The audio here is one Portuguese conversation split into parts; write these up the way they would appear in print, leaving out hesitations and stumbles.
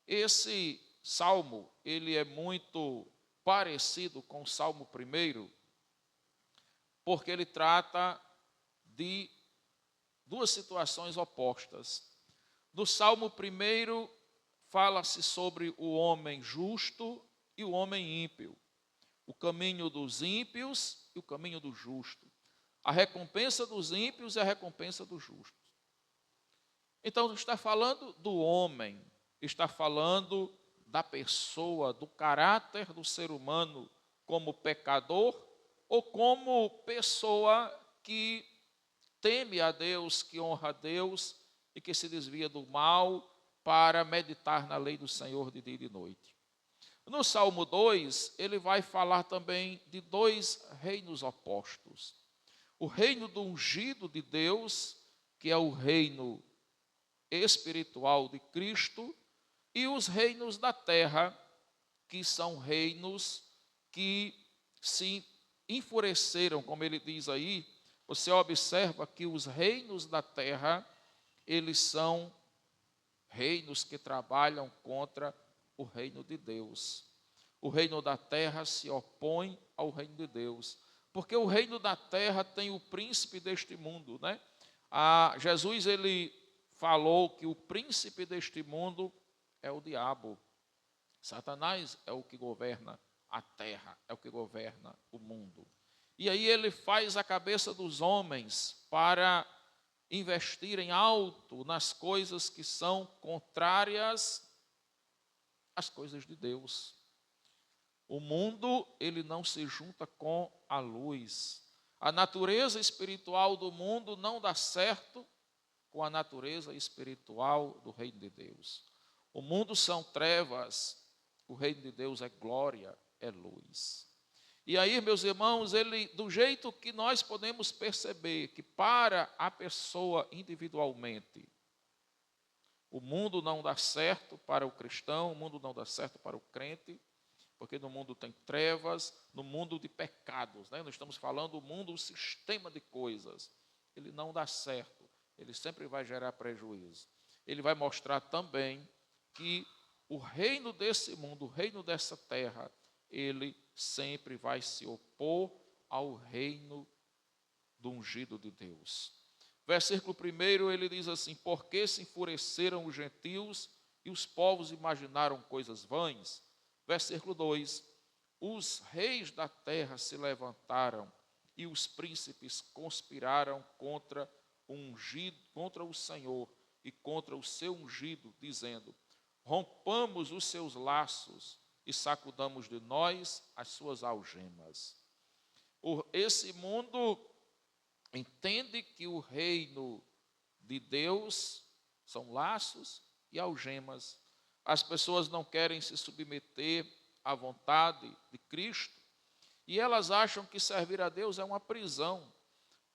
Esse salmo, ele é muito parecido com o Salmo 1, porque ele trata de duas situações opostas. No Salmo 1, fala-se sobre o homem justo e o homem ímpio, o caminho dos ímpios e o caminho do justo, a recompensa dos ímpios e a recompensa dos justos. Então, está falando do homem, está falando da pessoa, do caráter do ser humano como pecador ou como pessoa que teme a Deus, que honra a Deus e que se desvia do mal para meditar na lei do Senhor de dia e de noite. No Salmo 2, ele vai falar também de dois reinos opostos. O reino do ungido de Deus, que é o reino espiritual de Cristo, e os reinos da terra, que são reinos que se enfureceram, como ele diz aí. Você observa que os reinos da terra, eles são reinos que trabalham contra o reino de Deus. O reino da terra se opõe ao reino de Deus, porque o reino da terra tem o príncipe deste mundo, né? Jesus, ele falou que o príncipe deste mundo é o diabo. Satanás é o que governa a terra, é o que governa o mundo. E aí ele faz a cabeça dos homens para investirem alto nas coisas que são contrárias às coisas de Deus. O mundo, ele não se junta com a luz. A natureza espiritual do mundo não dá certo com a natureza espiritual do reino de Deus. O mundo são trevas, o reino de Deus é glória, é luz. E aí, meus irmãos, ele, do jeito que nós podemos perceber que para a pessoa individualmente, o mundo não dá certo para o cristão, o mundo não dá certo para o crente, porque no mundo tem trevas, no mundo de pecados, né? Nós estamos falando do mundo, o sistema de coisas. Ele não dá certo, ele sempre vai gerar prejuízo. Ele vai mostrar também que o reino desse mundo, o reino dessa terra, ele sempre vai se opor ao reino do ungido de Deus. Versículo 1, ele diz assim: porque se enfureceram os gentios e os povos imaginaram coisas vãs. Versículo 2, os reis da terra se levantaram e os príncipes conspiraram contra o ungido, contra o Senhor e contra o seu ungido, dizendo: rompamos os seus laços e sacudamos de nós as suas algemas. Esse mundo entende que o reino de Deus são laços e algemas. As pessoas não querem se submeter à vontade de Cristo e elas acham que servir a Deus é uma prisão,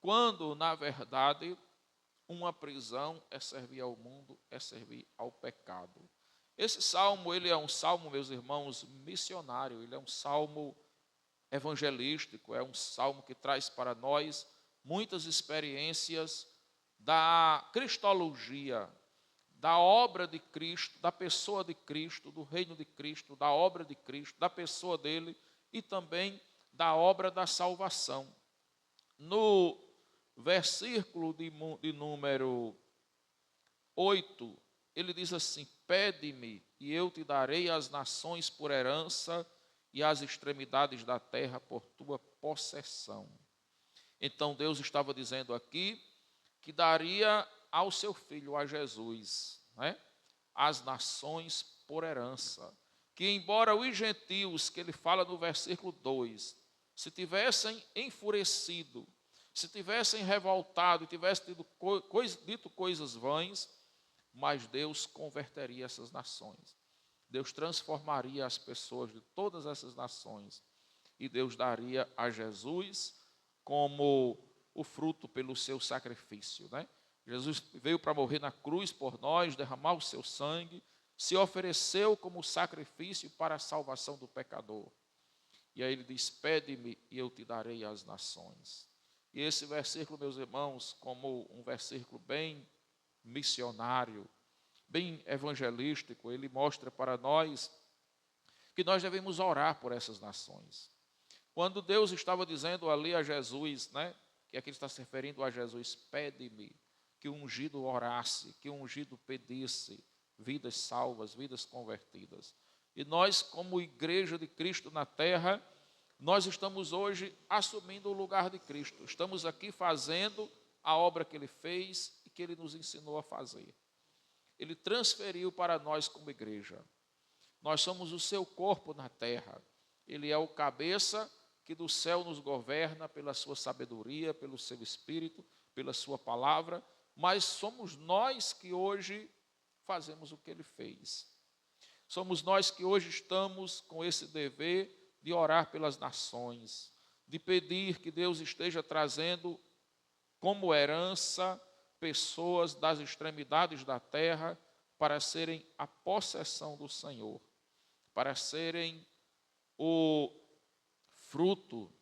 quando, na verdade, uma prisão é servir ao mundo, é servir ao pecado. Esse salmo, ele é um salmo, meus irmãos, missionário, ele é um salmo evangelístico, é um salmo que traz para nós muitas experiências da cristologia, da obra de Cristo, da pessoa de Cristo, do reino de Cristo, da obra de Cristo, da pessoa dele e também da obra da salvação. No versículo de número 8, ele diz assim: pede-me e eu te darei as nações por herança e as extremidades da terra por tua possessão. Então Deus estava dizendo aqui que daria ao seu filho, a Jesus, né, as nações por herança. Que embora os gentios, que ele fala no versículo 2, se tivessem enfurecido, se tivessem revoltado, tivessem dito coisas vãs, mas Deus converteria essas nações. Deus transformaria as pessoas de todas essas nações. E Deus daria a Jesus como o fruto pelo seu sacrifício, né? Jesus veio para morrer na cruz por nós, derramar o seu sangue, se ofereceu como sacrifício para a salvação do pecador. E aí ele diz: pede-me e eu te darei as nações. E esse versículo, meus irmãos, como um versículo bem missionário, bem evangelístico, ele mostra para nós que nós devemos orar por essas nações. Quando Deus estava dizendo ali a Jesus, né, que aqui está se referindo a Jesus, pede-me que o ungido orasse, que o ungido pedisse vidas salvas, vidas convertidas. E nós, como igreja de Cristo na terra, nós estamos hoje assumindo o lugar de Cristo. Estamos aqui fazendo a obra que Ele fez e que Ele nos ensinou a fazer. Ele transferiu para nós como igreja. Nós somos o seu corpo na terra. Ele é o cabeça que do céu nos governa pela sua sabedoria, pelo seu espírito, pela sua palavra, mas somos nós que hoje fazemos o que Ele fez. Somos nós que hoje estamos com esse dever de orar pelas nações, de pedir que Deus esteja trazendo como herança pessoas das extremidades da terra para serem a possessão do Senhor, para serem o fruto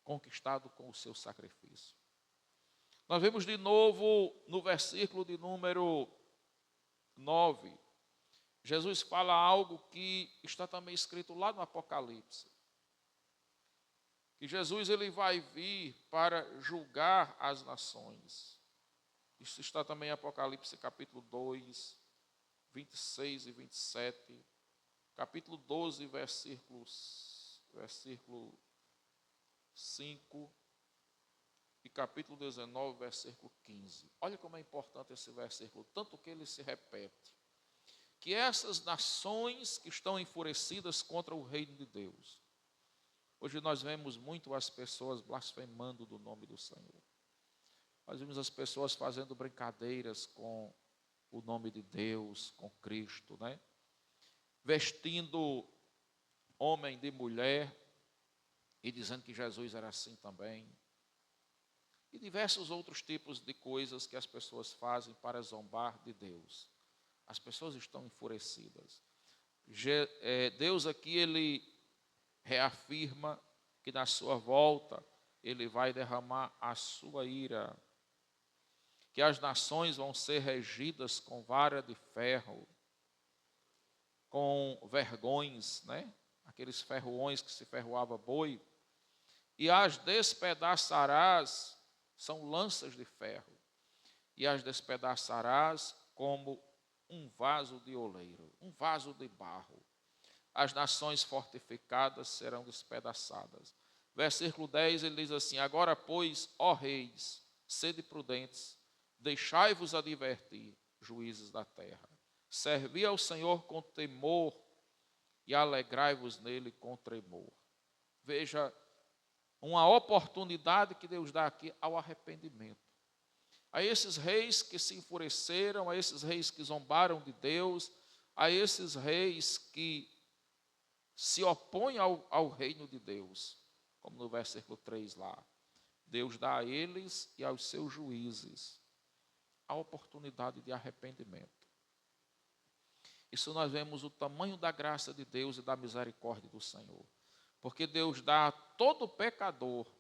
conquistado com o seu sacrifício. Nós vemos de novo no versículo de número 9, Jesus fala algo que está também escrito lá no Apocalipse. Que Jesus ele vai vir para julgar as nações. Isso está também em Apocalipse capítulo 2, 26 e 27. Capítulo 12, versículo 5. E capítulo 19, versículo 15. Olha como é importante esse versículo, tanto que ele se repete. Que essas nações que estão enfurecidas contra o reino de Deus. Hoje nós vemos muito as pessoas blasfemando do nome do Senhor. Nós vemos as pessoas fazendo brincadeiras com o nome de Deus, com Cristo, né? Vestindo homem de mulher e dizendo que Jesus era assim também. E diversos outros tipos de coisas que as pessoas fazem para zombar de Deus. As pessoas estão enfurecidas. Deus aqui, ele reafirma que na sua volta, ele vai derramar a sua ira. Que as nações vão ser regidas com vara de ferro, com vergões, né? Aqueles ferroões que se ferroava boi. E as despedaçarás, são lanças de ferro. E as despedaçarás como um vaso de oleiro, um vaso de barro. As nações fortificadas serão despedaçadas. Versículo 10, ele diz assim: agora, pois, ó reis, sede prudentes, deixai-vos advertir, juízes da terra. Servi ao Senhor com temor e alegrai-vos nele com tremor. Veja, uma oportunidade que Deus dá aqui ao arrependimento. A esses reis que se enfureceram, a esses reis que zombaram de Deus, a esses reis que se opõem ao reino de Deus, como no versículo 3 lá. Deus dá a eles e aos seus juízes a oportunidade de arrependimento. Isso nós vemos o tamanho da graça de Deus e da misericórdia do Senhor. Porque Deus dá a todo pecador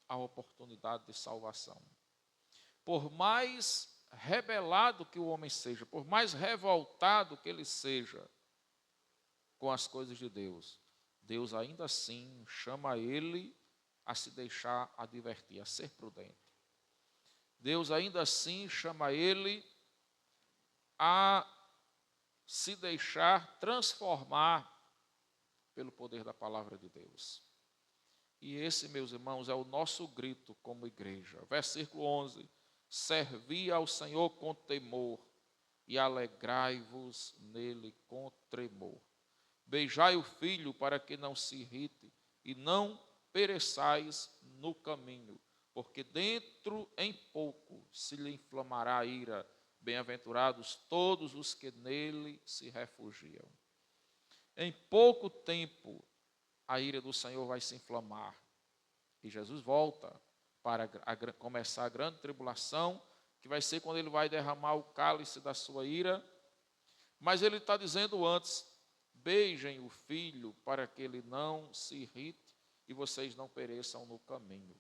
a oportunidade de salvação. Por mais rebelado que o homem seja, por mais revoltado que ele seja com as coisas de Deus, Deus ainda assim chama ele a se deixar advertir, a ser prudente. Deus ainda assim chama ele a se deixar transformar pelo poder da palavra de Deus. E esse, meus irmãos, é o nosso grito como igreja. Versículo 11. Servi ao Senhor com temor e alegrai-vos nele com tremor. Beijai o filho para que não se irrite e não pereçais no caminho, porque dentro em pouco se lhe inflamará a ira. Bem-aventurados todos os que nele se refugiam. Em pouco tempo a ira do Senhor vai se inflamar. E Jesus volta para começar a grande tribulação, que vai ser quando ele vai derramar o cálice da sua ira. Mas ele está dizendo antes: beijem o filho para que ele não se irrite e vocês não pereçam no caminho.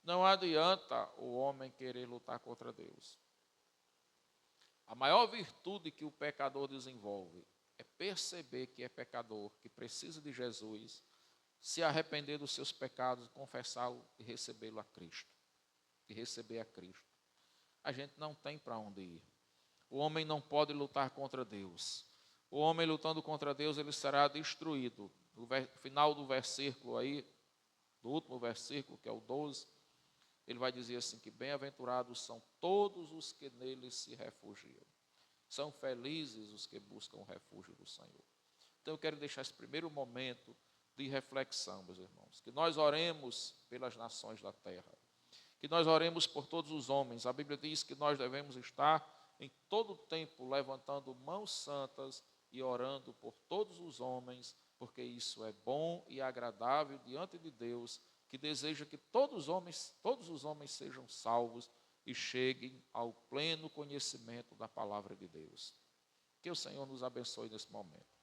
Não adianta o homem querer lutar contra Deus. A maior virtude que o pecador desenvolve é perceber que é pecador, que precisa de Jesus, se arrepender dos seus pecados, confessá-lo e recebê-lo a Cristo. E receber a Cristo. A gente não tem para onde ir. O homem não pode lutar contra Deus. O homem lutando contra Deus, ele será destruído. No final do versículo aí, do último versículo, que é o 12, ele vai dizer assim, que bem-aventurados são todos os que nele se refugiam. São felizes os que buscam o refúgio do Senhor. Então eu quero deixar esse primeiro momento de reflexão, meus irmãos. Que nós oremos pelas nações da terra. Que nós oremos por todos os homens. A Bíblia diz que nós devemos estar em todo o tempo levantando mãos santas e orando por todos os homens, porque isso é bom e agradável diante de Deus, que deseja que todos os homens sejam salvos e cheguem ao pleno conhecimento da palavra de Deus. Que o Senhor nos abençoe nesse momento.